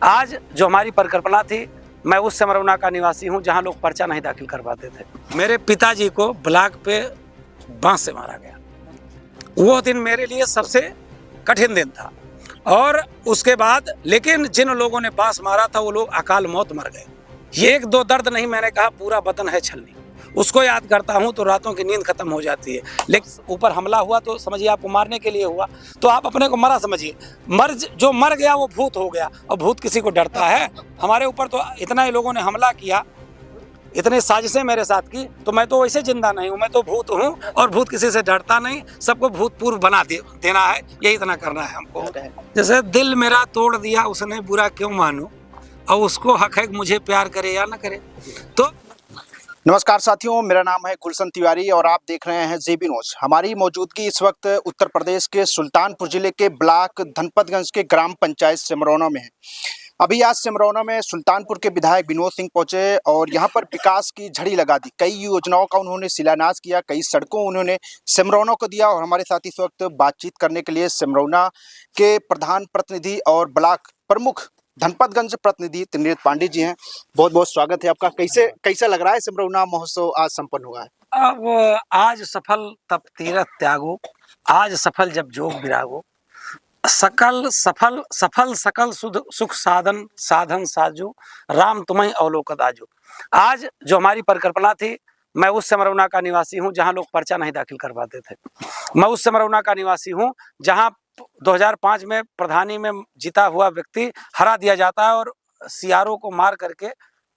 आज जो हमारी परिकल्पना थी, मैं उस समरौना का निवासी हूं जहां लोग पर्चा नहीं दाखिल करवाते थे। मेरे पिताजी को ब्लॉक पे बांस से मारा गया। वो दिन मेरे लिए सबसे कठिन दिन था। और उसके बाद लेकिन जिन लोगों ने बांस मारा था वो लोग अकाल मौत मर गए। ये एक दो दर्द नहीं, मैंने कहा पूरा बदन है छलनी। उसको याद करता हूं तो रातों की नींद खत्म हो जाती है। लेकिन ऊपर हमला हुआ तो समझिए आपको मारने के लिए हुआ, तो आप अपने को मरा समझिए। जो मर गया वो भूत हो गया, और भूत किसी को डरता है? हमारे ऊपर तो इतना ही लोगों ने हमला किया, इतने साजिशें मेरे साथ की, तो मैं तो वैसे जिंदा नहीं हूँ, मैं तो भूत हूँ। और भूत किसी से डरता नहीं, सबको भूतपूर्व बना देना है, यही इतना करना है हमको। जैसे दिल मेरा तोड़ दिया उसने, बुरा क्यों मानूं, और उसको हक है मुझे प्यार करे या ना करे। तो नमस्कार साथियों, मेरा नाम है गुलशन तिवारी और आप देख रहे हैं जेबी न्यूज। हमारी मौजूदगी इस वक्त उत्तर प्रदेश के सुल्तानपुर जिले के ब्लॉक धनपतगंज के ग्राम पंचायत सिमरौना में है। अभी आज सिमरौना में सुल्तानपुर के विधायक विनोद सिंह पहुंचे और यहां पर विकास की झड़ी लगा दी। कई योजनाओं का उन्होंने शिलान्यास किया, कई सड़कों उन्होंने सिमरौना को दिया। और हमारे साथ इस वक्त बातचीत करने के लिए सिमरौना के प्रधान प्रतिनिधि और ब्लॉक प्रमुख धनपतगंज प्रतिनिधि त्रिनेत्र पांडे जी हैं। बहुत बहुत स्वागत है आपका। कैसा लग रहा है सिमरौना महोत्सव आज संपन्न हुआ है? अब आज सफल तब तीरथ त्यागो, आज सफल जब जोग विरागो, सकल सफल सफल सकल सुख साधन साधन साजो, राम तुम्हें अवलोकत आजो। आज जो हमारी परिकल्पना थी, मैं उस समरौना का निवासी हूं जहां लोग पर्चा नहीं दाखिल करवाते थे। मैं उस समरौना का निवासी हूं जहां 2005 में प्रधानी में जीता हुआ व्यक्ति हरा दिया जाता है और सीआरओ को मार करके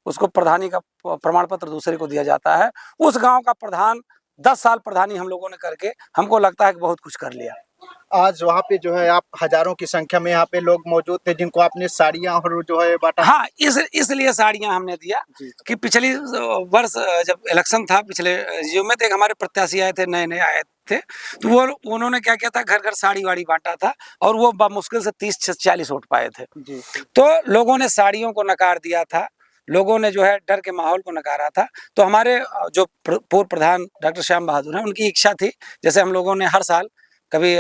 उसको प्रधानी का प्रमाण पत्र दूसरे को दिया जाता है। उस गांव का प्रधान 10 साल प्रधानी हम लोगों ने करके हमको लगता है कि बहुत कुछ कर लिया। आज वहाँ पे जो है आप हजारों की संख्या में यहाँ पे लोग मौजूद थे जिनको आपने साड़ियाँ और जो है बांटा। हाँ, इसलिए साड़ियाँ हमने दिया कि पिछली वर्ष जब इलेक्शन था, पिछले जो में हमारे प्रत्याशी आए थे, नए आए थे, तो वो उन्होंने क्या किया था, घर घर साड़ी वाड़ी बांटा था और वो मुश्किल से 30-40 वोट पाए थे। तो लोगों ने साड़ियों को नकार दिया था, लोगों ने जो है डर के माहौल को नकारा था। तो हमारे जो पूर्व प्रधान डॉक्टर श्याम बहादुर हैं, उनकी इच्छा थी, जैसे हम लोगों ने हर साल कभी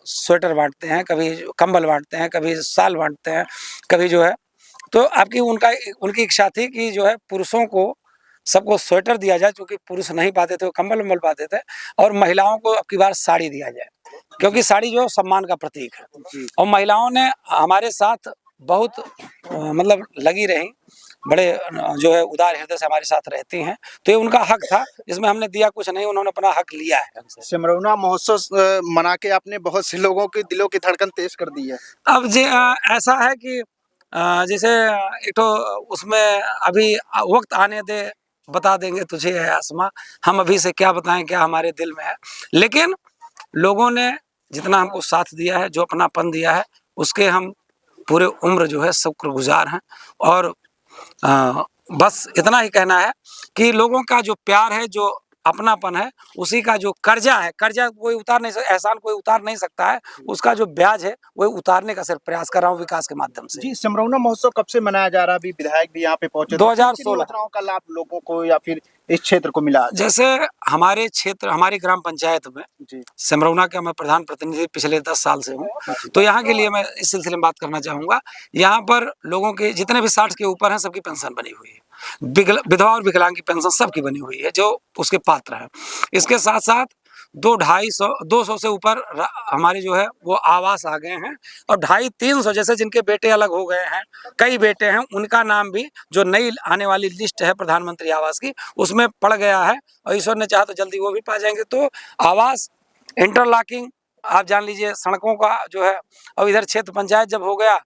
स्वेटर बांटते हैं, कभी कंबल बांटते हैं, कभी शाल बांटते हैं, कभी जो है, तो उनकी इच्छा थी कि जो है पुरुषों को सबको स्वेटर दिया जाए, क्योंकि पुरुष नहीं पाते थे, वो कंबल पाते थे, और महिलाओं को अब की बार साड़ी दिया जाए, क्योंकि साड़ी जो है सम्मान का प्रतीक है। और महिलाओं ने हमारे साथ बहुत मतलब लगी रही, बड़े जो है उदार हृदय से हमारे साथ रहती हैं। तो ये उनका हक था, इसमें हमने दिया कुछ नहीं, उन्होंने अपना हक लिया है हमसे। सिमरौना महोत्सव मना के आपने बहुत से लोगों के दिलों की धड़कन तेज कर दी है। अब ऐसा है कि जैसे एक तो उसमें अभी वक्त आने दे, बता देंगे तुझे है आसमां, हम अभी से क्या बताएं क्या हमारे दिल में है। लेकिन लोगों ने जितना हमको साथ दिया है, जो अपनापन दिया है, उसके हम पूरे उम्र जो है शुक्रगुजार हैं। और बस इतना ही कहना है कि लोगों का जो प्यार है, जो अपनापन है, उसी का जो कर्जा है, कर्जा कोई उतार नहीं सकता, एहसान कोई उतार नहीं सकता है, उसका जो ब्याज है वो उतारने का सिर्फ प्रयास कर रहा हूँ विकास के माध्यम से। जी, सिमरौना महोत्सव कब से मनाया जा रहा है? अभी विधायक भी यहाँ पे पहुंचे, 2016 का लाभ लोगों को या फिर इस क्षेत्र को मिला? जैसे हमारे क्षेत्र, हमारी ग्राम पंचायत में सिमरौना का मैं प्रधान प्रतिनिधि पिछले 10 साल से हूँ, तो यहाँ के लिए मैं इस सिलसिले में बात करना चाहूँगा। यहाँ पर लोगों के जितने भी 60 के ऊपर हैं, सबकी पेंशन बनी हुई है, विधवा और विकलांग की पेंशन सबकी बनी हुई है जो उसके पात्र हैं। इसके साथ साथ 200 से ऊपर हमारे जो है वो आवास आ गए हैं, और 250-300 जैसे जिनके बेटे अलग हो गए हैं, कई बेटे हैं, उनका नाम भी जो नई आने वाली लिस्ट है प्रधानमंत्री आवास की, उसमें पड़ गया है, और ईश्वर ने चाहा तो जल्दी वो भी पा जाएंगे। तो आवास, इंटरलॉकिंग, आप जान लीजिए, सड़कों का जो है, और इधर क्षेत्र पंचायत जब हो गया,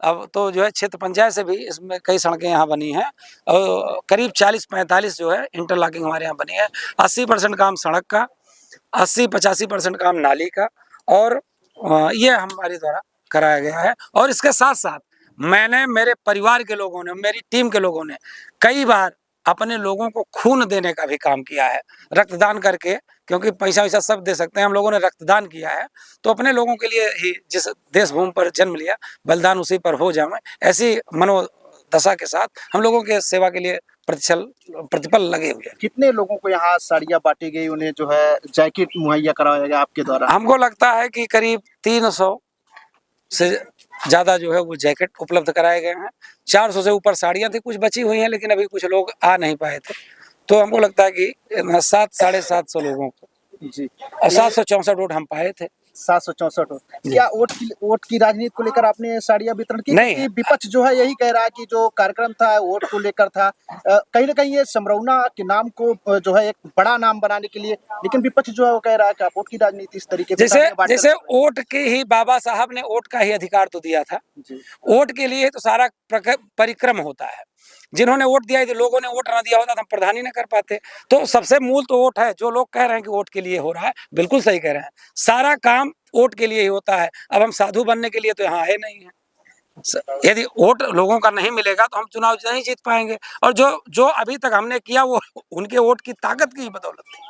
अब तो जो है क्षेत्र पंचायत से भी इसमें कई सड़कें यहाँ बनी हैं, और करीब 40-45 जो है इंटरलॉकिंग हमारे यहाँ बनी है। 80% काम सड़क का, 80-85% काम नाली का, और ये हमारे द्वारा कराया गया है। और इसके साथ साथ मैंने, मेरे परिवार के लोगों ने, मेरी टीम के लोगों ने कई बार अपने लोगों को खून देने का भी काम किया है, रक्तदान करके, क्योंकि पैसा वैसा सब दे सकते हैं, हम लोगों ने रक्तदान किया है। तो अपने लोगों के लिए ही, जिस देश भूमि पर जन्म लिया, बलिदान उसी पर हो जाए, ऐसी मनोदशा के साथ हम लोगों के सेवा के लिए प्रतिपल लगे हुए हैं। कितने लोगों को यहाँ साड़ियाँ बांटी गई, उन्हें जो है जैकेट मुहैया कराया गया आपके द्वारा? हमको लगता है कि करीब 300 से ज़्यादा जो है वो जैकेट उपलब्ध कराए गए हैं। 400 से ऊपर साड़ियाँ थी, कुछ बची हुई हैं, लेकिन अभी कुछ लोग आ नहीं पाए थे। तो हमको लगता है कि 7 साढ़े 700 लोगों को जी और 764 वोट हम पाए थे। 764 क्या वोट की राजनीति को लेकर आपने साड़ियां वितरण की? नहीं। क्योंकि विपक्ष जो है यही कह रहा है कि जो कार्यक्रम था वोट को लेकर था, कहीं ना कहीं ये समरौना के नाम को जो है एक बड़ा नाम बनाने के लिए, लेकिन विपक्ष जो है वो कह रहा है कि आप वोट की राजनीति इस तरीके से जैसे वोट के ही बाबा साहब ने वोट का ही अधिकार तो दिया था। वोट के लिए तो सारा परिक्रम होता है। जिन्होंने वोट दिया, यदि लोगों ने वोट ना दिया होता तो हम प्रधान ही नहीं कर पाते। तो सबसे मूल तो वोट है। जो लोग कह रहे हैं कि वोट के लिए हो रहा है, बिल्कुल सही कह रहे हैं। सारा काम वोट के लिए ही होता है। अब हम साधु बनने के लिए तो यहाँ है नहीं है। यदि वोट लोगों का नहीं मिलेगा तो हम चुनाव नहीं जीत पाएंगे। और जो अभी तक हमने किया वो उनके वोट की ताकत की बदौलत थी,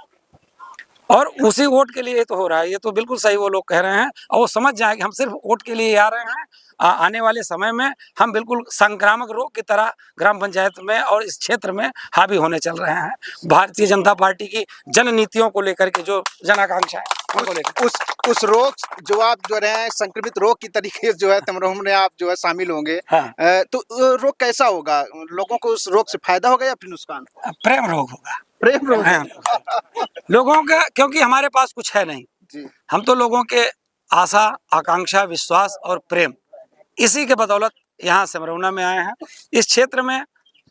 और उसी वोट के लिए तो हो रहा है। ये तो बिल्कुल सही वो लोग कह रहे हैं, और वो समझ जाए कि हम सिर्फ वोट के लिए आ रहे हैं। आने वाले समय में हम बिल्कुल संक्रामक रोग की तरह ग्राम पंचायत में और इस क्षेत्र में हावी होने चल रहे हैं। भारतीय जनता पार्टी की जन नीतियों को लेकर के जो जन आकांक्षा है उनको लेकर उस रोग जो आप जो रहे संक्रमित रोग की तरीके जो है समरोह में आप जो है शामिल होंगे। हाँ। तो रोग कैसा होगा? लोगों को उस रोग से फायदा होगा या फिर नुकसान? प्रेम रोग होगा। प्रेम रोग लोगों का, क्योंकि हमारे पास कुछ है नहीं जी। हम तो लोगों के आशा, आकांक्षा, विश्वास और प्रेम, इसी के बदौलत यहाँ सिमरौना में आए हैं। इस क्षेत्र में,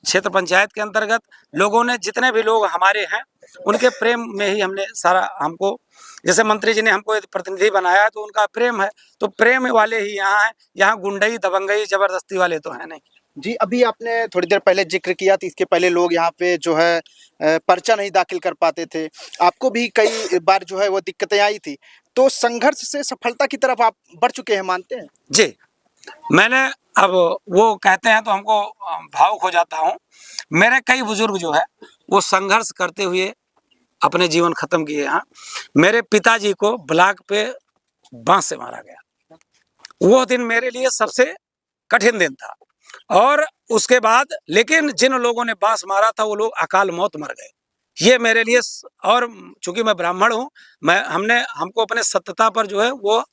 क्षेत्र पंचायत के अंतर्गत लोगों ने, जितने भी लोग हमारे हैं, उनके प्रेम में ही हमने सारा, हमको जैसे मंत्री जी ने हमको प्रतिनिधि बनाया तो उनका प्रेम है। तो प्रेम वाले ही यहाँ हैं। यहाँ गुंडई, दबंगई, जबरदस्ती वाले तो हैं नहीं। जी, अभी आपने थोड़ी देर पहले जिक्र किया था, इसके पहले लोग यहाँ पे जो है पर्चा नहीं दाखिल कर पाते थे। आपको भी कई बार जो है वो दिक्कतें आई थी। तो संघर्ष से सफलता की तरफ आप बढ़ चुके हैं, मानते हैं? जी, मैंने, अब वो कहते हैं तो हमको भावुक हो जाता हूँ। मेरे कई बुजुर्ग जो है वो संघर्ष करते हुए अपने जीवन खत्म किए हैं। मेरे पिताजी को ब्लॉक पे बांस से मारा गया। वो दिन मेरे लिए सबसे कठिन दिन था। और उसके बाद, लेकिन जिन लोगों ने बांस मारा था वो लोग अकाल मौत मर गए। ये मेरे लिए, और चूंकि मैं ब्राह्मण हूँ, हमको अपने सत्यता पर जो है वो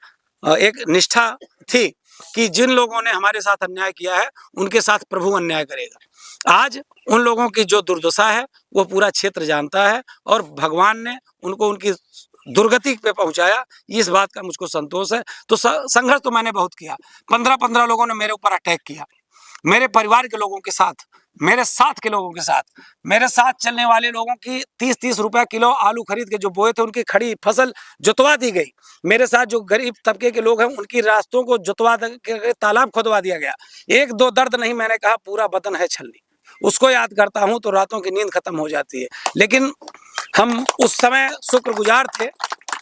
एक निष्ठा थी कि जिन लोगों ने हमारे साथ अन्याय किया है उनके साथ प्रभु अन्याय करेगा। आज उन लोगों की जो दुर्दशा है वो पूरा क्षेत्र जानता है, और भगवान ने उनको उनकी दुर्गति पे पहुंचाया, इस बात का मुझको संतोष है। तो संघर्ष तो मैंने बहुत किया। 15-15 लोगों ने मेरे ऊपर अटैक किया, मेरे परिवार के लोगों के साथ, मेरे साथ के लोगों के साथ। मेरे साथ चलने वाले लोगों की 30-30 रुपए किलो आलू खरीद के जो बोए थे उनकी खड़ी फसल जुतवा दी गई। मेरे साथ जो गरीब तबके के लोग हैं उनकी रास्तों को जुतवा के तालाब खोदवा दिया गया। एक दो दर्द नहीं, मैंने कहा पूरा बदन है छलनी। उसको याद करता हूँ तो रातों की नींद खत्म हो जाती है। लेकिन हम उस समय शुक्रगुजार थे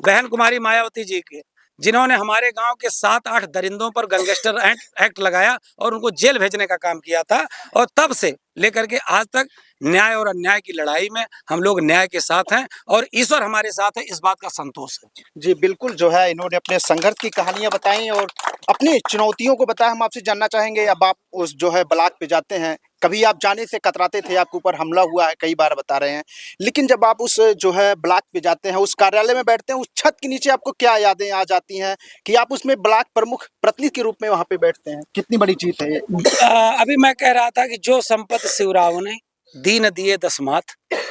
बहन कुमारी मायावती जी के, जिन्होंने हमारे गांव के 7-8 दरिंदों पर गैंगस्टर एक्ट लगाया और उनको जेल भेजने का काम किया था। और तब से लेकर के आज तक न्याय और अन्याय की लड़ाई में हम लोग न्याय के साथ हैं, और ईश्वर हमारे साथ है, इस बात का संतोष है। जी बिल्कुल, जो है इन्होंने अपने संघर्ष की कहानियां बताई और अपनी चुनौतियों को बताया। हम आपसे जानना चाहेंगे, अब आप उस जो है ब्लॉक पे जाते हैं, कभी आप जाने से कतराते थे, आपके ऊपर हमला हुआ है, कई बार बता रहे हैं, लेकिन जब आप उस जो है ब्लॉक पे जाते हैं, उस कार्यालय में बैठते हैं, उस छत के नीचे आपको क्या यादें आ जाती हैं कि आप उसमें ब्लॉक प्रमुख प्रतिनिधि के रूप में वहाँ पे बैठते हैं? कितनी बड़ी जीत है ये? अभी मैं कह रहा था कि जो संपत्ति शिवराव ने दीन दिए दसमात,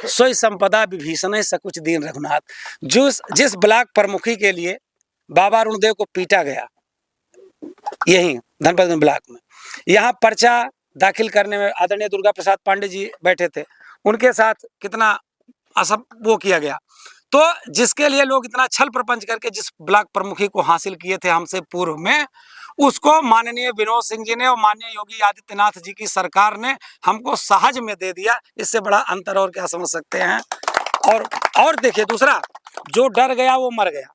सोई संपदा विभीषण सकुच दीन रघुनाथ। जिस ब्लॉक प्रमुखी के लिए बाबा अरुणदेव को पीटा गया, यही धनपत ब्लॉक में, यहाँ पर्चा दाखिल करने में आदरणीय दुर्गा प्रसाद पांडे जी बैठे थे, उनके साथ कितना असब वो किया गया। तो जिसके लिए लोग इतना छल प्रपंच करके जिस ब्लॉक प्रमुखी को हासिल किए थे हमसे पूर्व में, उसको माननीय विनोद सिंह जी ने और माननीय योगी आदित्यनाथ जी की सरकार ने हमको सहज में दे दिया। इससे बड़ा अंतर और क्या समझ सकते हैं? और देखिए, दूसरा, जो डर गया वो मर गया।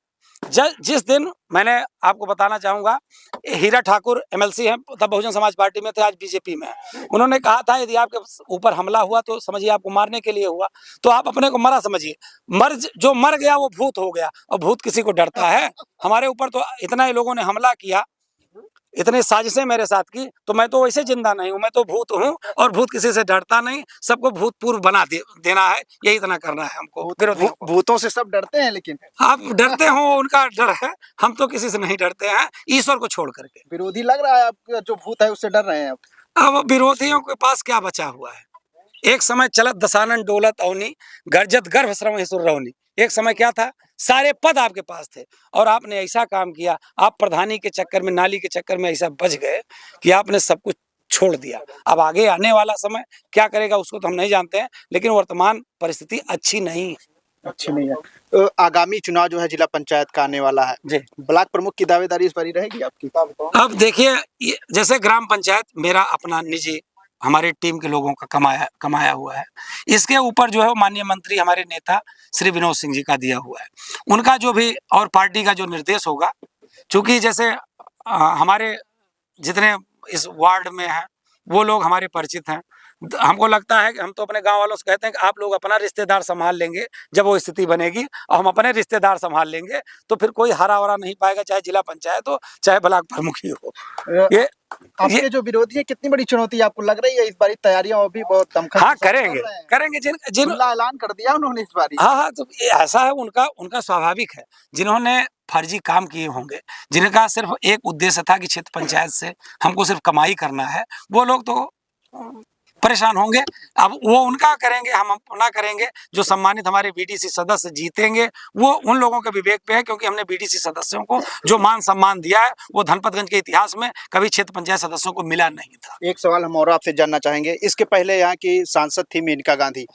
जिस दिन, मैंने आपको बताना चाहूंगा, हीरा ठाकुर एमएलसी हैं, तब बहुजन समाज पार्टी में थे, आज बीजेपी में है। उन्होंने कहा था यदि आपके ऊपर हमला हुआ तो समझिए आपको मारने के लिए हुआ, तो आप अपने को मरा समझिए। जो मर गया वो भूत हो गया, और भूत किसी को डरता है? हमारे ऊपर तो इतना ही लोगों ने हमला किया, इतने साजिशें मेरे साथ की, तो मैं तो वैसे जिंदा नहीं हूँ, मैं तो भूत हूँ और भूत किसी से डरता नहीं, सबको भूतपूर्व बना देना है, यही इतना करना है हमको विरोधियों को। भूतों से सब डरते हैं, लेकिन आप डरते हो उनका डर है, हम तो किसी से नहीं डरते हैं ईश्वर को छोड़ करके। विरोधी लग रहा है आपका जो भूत है उससे डर रहे हैं आप। अब विरोधियों के पास क्या बचा हुआ है? एक समय चलत दसानन डोलत अवनी, गर्जत गर्भ श्रम सुर रवनी। एक समय क्या था, सारे पद आपके पास थे और आपने ऐसा काम किया, आप प्रधानी के चक्कर में, नाली के चक्कर में ऐसा बच गए कि आपने सब कुछ छोड़ दिया। अब आगे आने वाला समय क्या करेगा उसको तो हम नहीं जानते हैं, लेकिन वर्तमान परिस्थिति अच्छी नहीं है। अच्छी नहीं है। आगामी चुनाव जो है जिला पंचायत का आने वाला है जी, ब्लॉक प्रमुख की दावेदारी इस बारी रहेगी आपकी? अब देखिए, जैसे ग्राम पंचायत मेरा अपना निजी, हमारे टीम के लोगों का कमाया हुआ है, इसके ऊपर जो है वो माननीय मंत्री हमारे नेता श्री विनोद सिंह जी का दिया हुआ है। उनका जो भी और पार्टी का जो निर्देश होगा, चूंकि जैसे हमारे जितने इस वार्ड में हैं वो लोग हमारे परिचित हैं, हमको लगता है कि हम तो अपने गांव वालों से कहते हैं कि आप लोग अपना रिश्तेदार संभाल लेंगे, जब वो स्थिति बनेगी और हम अपने रिश्तेदार संभाल लेंगे तो फिर कोई हरा वरा नहीं पाएगा, चाहे जिला पंचायत हो चाहे ब्लॉक प्रमुख ही हो। ये आपके जो विरोधी है, कितनी बड़ी चुनौती आपको लग रही है इस बारी? तैयारियां भी बहुत दमखम हाँ, के साथ चल करेंगे रहे हैं। करेंगे जिन खुला ऐलान कर दिया उन्होंने इस बारी। हाँ, तो ये ऐसा है, उनका स्वाभाविक है। जिन्होंने फर्जी काम किए होंगे, जिनका सिर्फ एक उद्देश्य था कि क्षेत्र पंचायत से हमको सिर्फ कमाई करना है, वो लोग तो परेशान होंगे। अब वो उनका करेंगे, हम अपना करेंगे। जो सम्मानित हमारे बीडीसी सदस्य जीतेंगे वो उन लोगों के विवेक पे है, क्योंकि हमने बीडीसी सदस्यों को जो मान सम्मान दिया है वो धनपतगंज के इतिहास में कभी क्षेत्र पंचायत सदस्यों को मिला नहीं था। एक सवाल हम और आपसे जानना चाहेंगे। इसके पहले यहाँ की सांसद थी मेनका गांधी,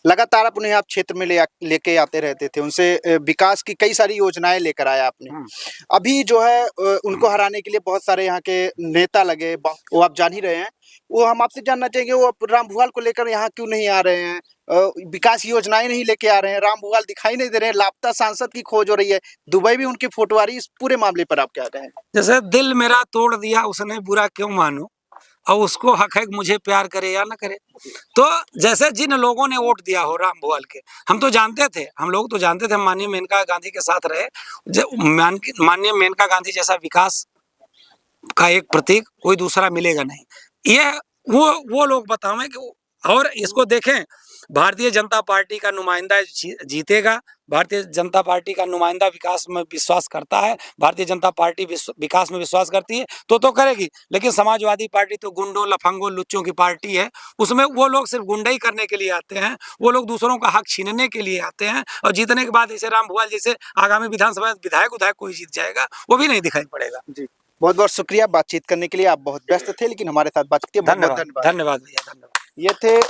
लगातार आप उन्हें क्षेत्र में लेके आते रहते थे, उनसे विकास की कई सारी योजनाएं लेकर आया आपने। अभी जो है उनको हराने के लिए बहुत सारे यहाँ के नेता लगे, वो आप जान ही रहे हैं। वो हम आपसे जानना चाहेंगे, वो राम भुवाल को लेकर यहाँ क्यों नहीं आ रहे हैं? विकास योजनाएं नहीं लेके आ रहे हैं, राम भुवाल दिखाई नहीं दे रहे हैं, लापता सांसद की खोज हो रही है, दुबई भी उनकी फोटो आ रही है। इस पूरे मामले पर आप क्या कहें? जैसे दिल मेरा तोड़ दिया उसने, बुरा क्यों मानूं, और उसको हक है कि मुझे प्यार करे या ना करे। तो जैसे जिन लोगों ने वोट दिया हो राम भुवाल के, हम तो जानते थे, हम लोग तो जानते थे, माननीय मेनका गांधी के साथ रहे। माननीय मेनका गांधी जैसा विकास का एक प्रतीक कोई दूसरा मिलेगा नहीं। ये वो लोग बतावें कि और इसको देखें, भारतीय जनता पार्टी का नुमाइंदा जीतेगा, भारतीय जनता पार्टी का नुमाइंदा विकास में विश्वास करता है, भारतीय जनता पार्टी विकास में विश्वास करती है तो करेगी। लेकिन समाजवादी पार्टी तो गुंडों, लफंगों, लुच्चों की पार्टी है, उसमें वो लोग सिर्फ गुंडाई करने के लिए आते हैं, वो लोग दूसरों का हक छीनने के लिए आते हैं, और जीतने के बाद जैसे राम भुवाल जैसे आगामी विधानसभा विधायक कोई जीत जाएगा वो भी नहीं दिखाई पड़ेगा। जी, बहुत बहुत शुक्रिया बातचीत करने के लिए। आप बहुत व्यस्त थे लेकिन हमारे साथ बातचीत की, बहुत बहुत धन्यवाद। धन्यवाद भैया, धन्यवाद। ये थे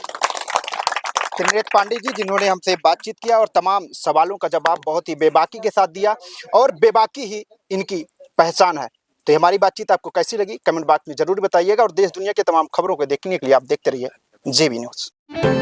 त्रिनेत्र पांडे जी, जिन्होंने हमसे बातचीत किया और तमाम सवालों का जवाब बहुत ही बेबाकी के साथ दिया, और बेबाकी ही इनकी पहचान है। तो हमारी बातचीत आपको कैसी लगी कमेंट बॉक्स में जरूर बताइएगा, और देश दुनिया के तमाम खबरों को देखने के लिए आप देखते रहिए जेबी न्यूज़।